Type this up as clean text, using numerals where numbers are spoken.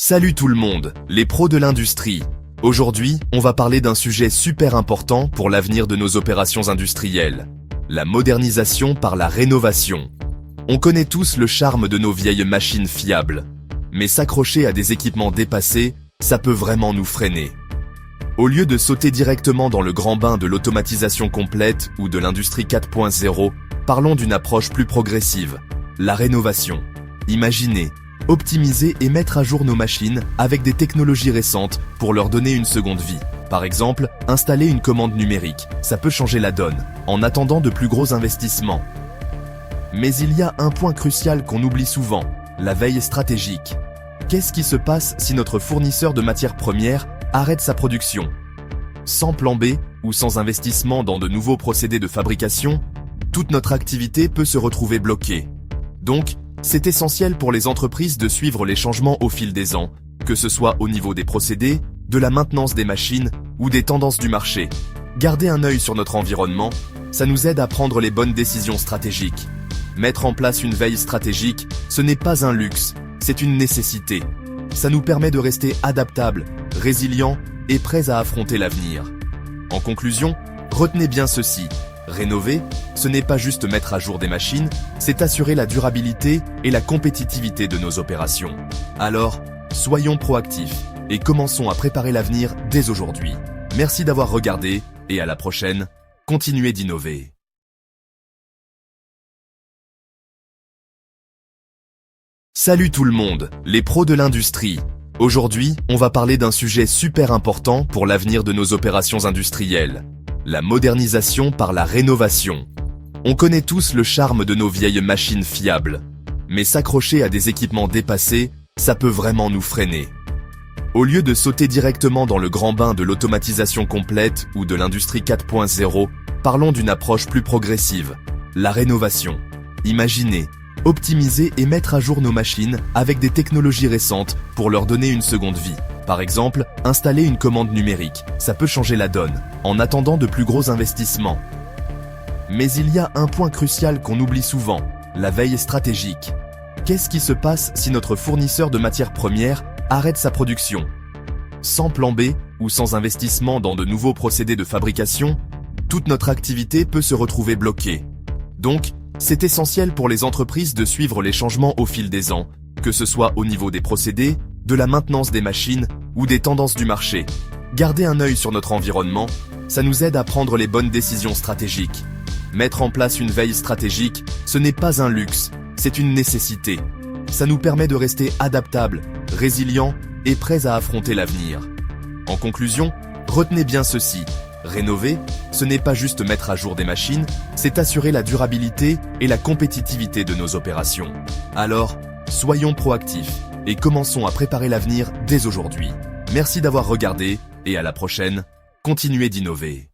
Salut tout le monde, les pros de l'industrie. Aujourd'hui, on va parler d'un sujet super important pour l'avenir de nos opérations industrielles. La modernisation par la rénovation. On connaît tous le charme de nos vieilles machines fiables. Mais s'accrocher à des équipements dépassés, ça peut vraiment nous freiner. Au lieu de sauter directement dans le grand bain de l'automatisation complète ou de l'industrie 4.0, parlons d'une approche plus progressive, la rénovation. Imaginez, optimiser et mettre à jour nos machines avec des technologies récentes pour leur donner une seconde vie. Par exemple, installer une commande numérique, ça peut changer la donne, en attendant de plus gros investissements. Mais il y a un point crucial qu'on oublie souvent, la veille stratégique. Qu'est-ce qui se passe si notre fournisseur de matières premières arrête sa production? Sans plan B ou sans investissement dans de nouveaux procédés de fabrication, toute notre activité peut se retrouver bloquée. Donc, c'est essentiel pour les entreprises de suivre les changements au fil des ans, que ce soit au niveau des procédés, de la maintenance des machines ou des tendances du marché. Garder un œil sur notre environnement, ça nous aide à prendre les bonnes décisions stratégiques. Mettre en place une veille stratégique, ce n'est pas un luxe, c'est une nécessité. Ça nous permet de rester adaptables, résilients et prêts à affronter l'avenir. En conclusion, retenez bien ceci. Rénover, ce n'est pas juste mettre à jour des machines, c'est assurer la durabilité et la compétitivité de nos opérations. Alors, soyons proactifs et commençons à préparer l'avenir dès aujourd'hui. Merci d'avoir regardé et à la prochaine, continuez d'innover. Salut tout le monde, les pros de l'industrie. Aujourd'hui, on va parler d'un sujet super important pour l'avenir de nos opérations industrielles. La modernisation par la rénovation. On connaît tous le charme de nos vieilles machines fiables. Mais s'accrocher à des équipements dépassés, ça peut vraiment nous freiner. Au lieu de sauter directement dans le grand bain de l'automatisation complète ou de l'industrie 4.0, parlons d'une approche plus progressive, la rénovation. Imaginez, optimiser et mettre à jour nos machines avec des technologies récentes pour leur donner une seconde vie. Par exemple, installer une commande numérique, ça peut changer la donne, en attendant de plus gros investissements. Mais il y a un point crucial qu'on oublie souvent, la veille stratégique. Qu'est-ce qui se passe si notre fournisseur de matières premières arrête sa production? Sans plan B ou sans investissement dans de nouveaux procédés de fabrication, toute notre activité peut se retrouver bloquée. Donc, c'est essentiel pour les entreprises de suivre les changements au fil des ans, que ce soit au niveau des procédés, de la maintenance des machines ou des tendances du marché. Garder un œil sur notre environnement, ça nous aide à prendre les bonnes décisions stratégiques. Mettre en place une veille stratégique, ce n'est pas un luxe, c'est une nécessité. Ça nous permet de rester adaptables, résilients et prêts à affronter l'avenir. En conclusion, retenez bien ceci. Rénover, ce n'est pas juste mettre à jour des machines, c'est assurer la durabilité et la compétitivité de nos opérations. Alors, soyons proactifs et commençons à préparer l'avenir dès aujourd'hui. Merci d'avoir regardé et à la prochaine, continuez d'innover.